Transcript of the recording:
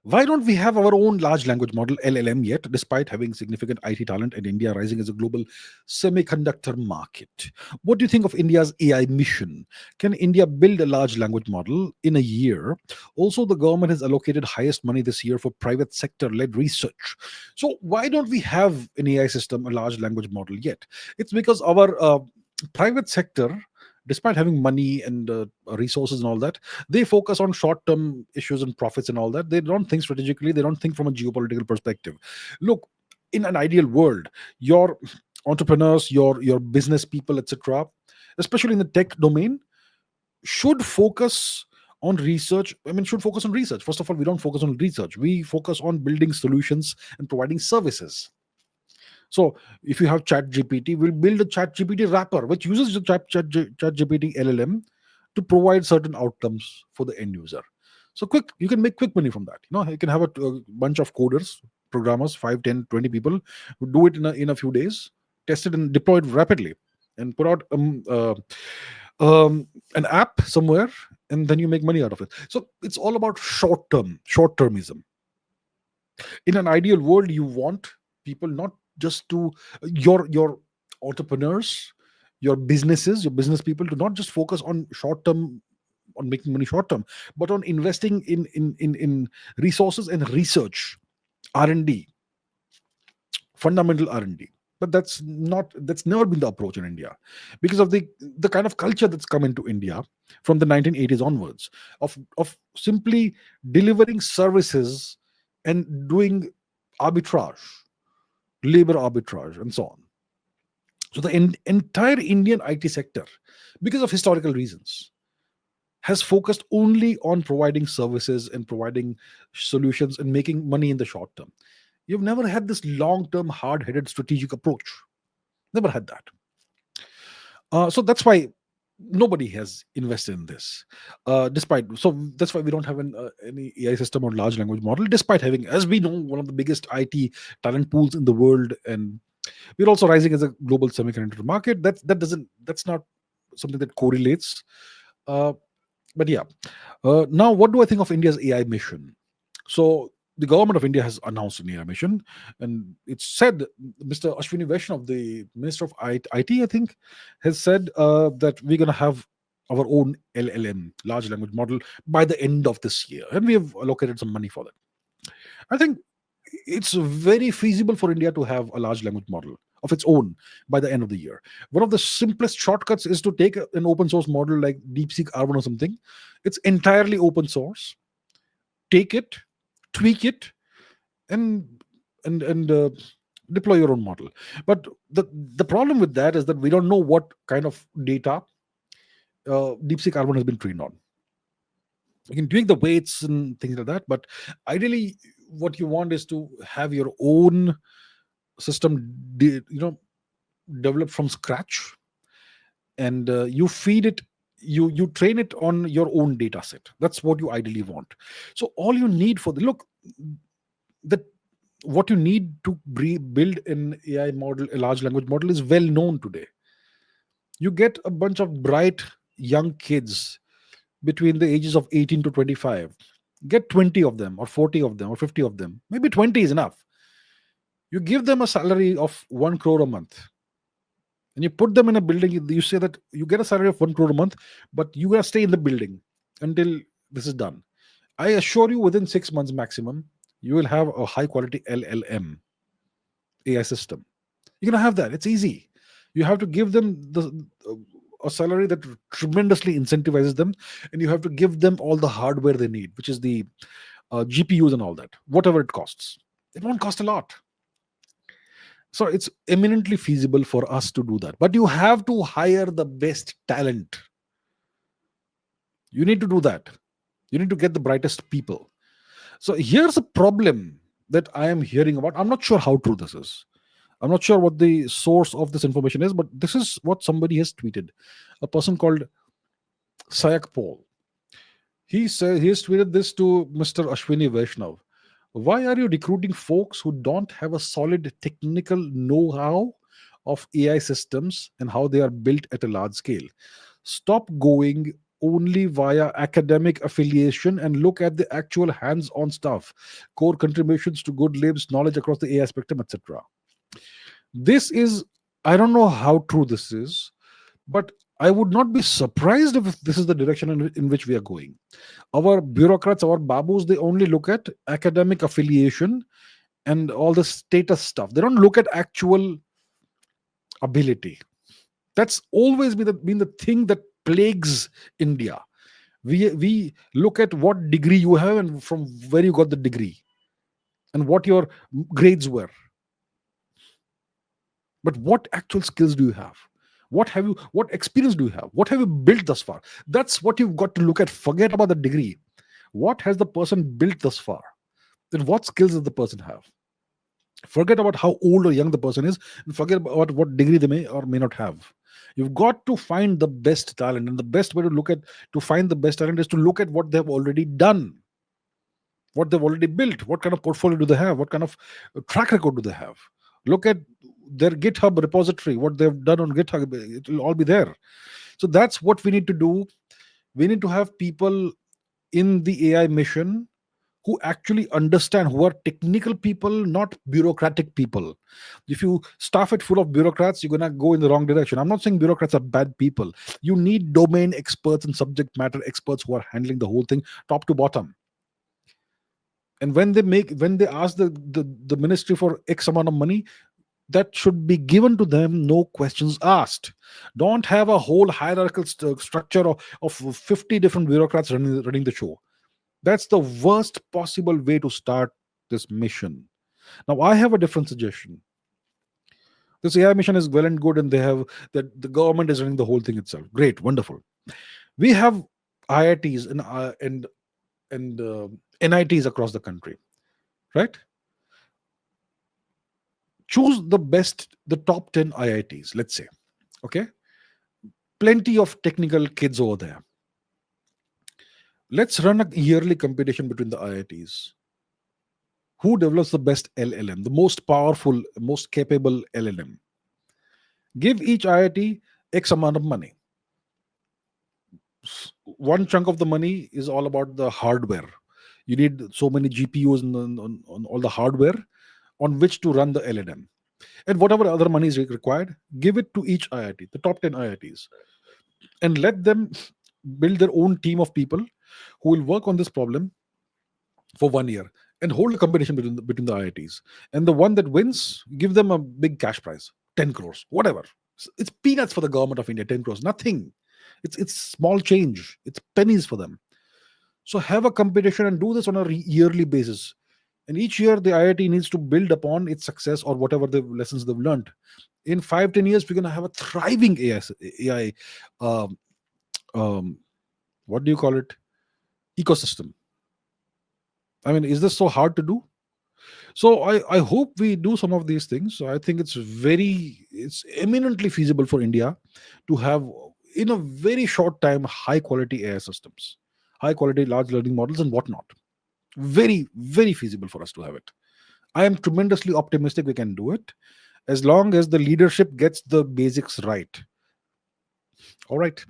Why don't we have our own large language model LLM yet, despite having significant IT talent and India rising as a global semiconductor market? What do you think of India's AI mission? Can India build a large language model in a year? Also, the government has allocated highest money this year for private sector led research. So, why don't we have an AI system, a large language model yet? It's because our private sector, despite having money and resources and all that, they focus on short term issues and profits and all that. They don't think strategically, they don't think from a geopolitical perspective. Look, in an ideal world, your entrepreneurs, your business people, etc., especially in the tech domain, should focus on research. I mean, should focus on research. First of all, we don't focus on research, we focus on building solutions and providing services. So if you have Chat GPT, we'll build a Chat GPT wrapper which uses the Chat GPT LLM to provide certain outcomes for the end user. So quick, you can make quick money from that. You can have a bunch of coders, programmers, 5, 10, 20 people who do it in a few days, test it and deploy it rapidly, and put out an app somewhere, and then you make money out of it. So it's all about short termism. In an ideal world, you want people not just to your entrepreneurs, your businesses, your business people, to not just focus on short term, on making money short term, but on investing in resources and research, R&D, fundamental R&D. But that's never been the approach in India, because of the kind of culture that's come into India from the 1980s onwards, of simply delivering services and doing arbitrage, labor arbitrage, and so on. So the entire Indian IT sector, because of historical reasons, has focused only on providing services and providing solutions and making money in the short term. You've never had this long term, hard headed strategic approach. Never had that. So that's why nobody has invested in this. Despite, so that's why we don't have any AI system or large language model, despite having, as we know, one of the biggest IT talent pools in the world, and we're also rising as a global semiconductor market. That's not something that correlates. Uh, but yeah, now what do I think of India's AI mission? So the government of India has announced an AI mission, and it's said Mr. Ashwini Vaishnav, the Minister of IT, I think, has said that we're going to have our own LLM, large language model, by the end of this year, and we have allocated some money for that. I think it's very feasible for India to have a large language model of its own by the end of the year. One of the simplest shortcuts is to take an open source model like DeepSeek R1 or something. It's entirely open source. Take it, tweak it, and and deploy your own model. But the problem with that is that we don't know what kind of data DeepSeek R1 has been trained on. You can tweak the weights and things like that, but ideally, what you want is to have your own system, developed from scratch, and you feed it. You train it on your own data set. That's what you ideally want. So all you need for the look that what you need to build an AI model, a large language model, is well known today. You get a bunch of bright young kids between the ages of 18 to 25. Get 20 of them, or 40 of them, or 50 of them. Maybe 20 is enough. You give them a salary of 1 crore a month, and you put them in a building. You say that you get a salary of 1 crore a month, but you gotta stay in the building until this is done. I assure you, within 6 months maximum, you will have a high quality LLM AI system. You're gonna have that. It's easy. You have to give them a salary that tremendously incentivizes them, and you have to give them all the hardware they need, which is the GPUs and all that, whatever it costs. It won't cost a lot. So it's eminently feasible for us to do that. But you have to hire the best talent. You need to do that. You need to get the brightest people. So here's a problem that I am hearing about. I'm not sure how true this is. I'm not sure what the source of this information is, but this is what somebody has tweeted. A person called Sayak Paul. He has tweeted this to Mr. Ashwini Vaishnav. Why are you recruiting folks who don't have a solid technical know-how of AI systems and how they are built at a large scale? Stop going only via academic affiliation and look at the actual hands-on stuff, core contributions to good libs, knowledge across the AI spectrum, etc. This is, I don't know how true this is, but I would not be surprised if this is the direction in which we are going. Our bureaucrats, our babus, they only look at academic affiliation and all the status stuff. They don't look at actual ability. That's always been the thing that plagues India. We look at what degree you have and from where you got the degree and what your grades were. But what actual skills do you have? What experience do you have? What have you built thus far? That's what you've got to look at. Forget about the degree. What has the person built thus far? Then what skills does the person have? Forget about how old or young the person is, and forget about what degree they may or may not have. You've got to find the best talent, and the best way to find the best talent is to look at what they've already done, what they've already built, what kind of portfolio do they have, what kind of track record do they have. Look at their GitHub repository, what they've done on GitHub. It will all be there. So that's what we need to do. We need to have people in the AI mission who actually understand, who are technical people, not bureaucratic people. If you stuff it full of bureaucrats, you're gonna go in the wrong direction. I'm not saying bureaucrats are bad people. You need domain experts and subject matter experts who are handling the whole thing top to bottom. And when they ask the ministry for X amount of money, that should be given to them, no questions asked. Don't have a whole hierarchical structure of 50 different bureaucrats running the show. That's the worst possible way to start this mission. Now, I have a different suggestion. This AI mission is well and good, and they have that the government is running the whole thing itself. Great, wonderful. We have IITs and NITs across the country, right? Choose the top 10 IITs, let's say. Okay, plenty of technical kids over there. Let's run a yearly competition between the IITs. Who develops the best LLM, the most powerful, most capable LLM? Give each IIT X amount of money. One chunk of the money is all about the hardware. You need so many GPUs on all the hardware on which to run the LLM. And whatever other money is required, give it to each IIT, the top 10 IITs, and let them build their own team of people who will work on this problem for 1 year and hold a competition between the IITs. And the one that wins, give them a big cash prize, 10 crores, whatever. It's peanuts for the government of India, 10 crores, nothing. It's small change. It's pennies for them. So have a competition and do this on a yearly basis. And each year the IIT needs to build upon its success or whatever the lessons they've learned. In 5-10 years, we're going to have a thriving AI what do you call it, ecosystem. I mean, is this so hard to do? So I hope we do some of these things. So I think it's eminently feasible for India to have, in a very short time, high quality AI systems, high quality large learning models and whatnot. Very, very feasible for us to have it. I am tremendously optimistic we can do it, as long as the leadership gets the basics right. All right.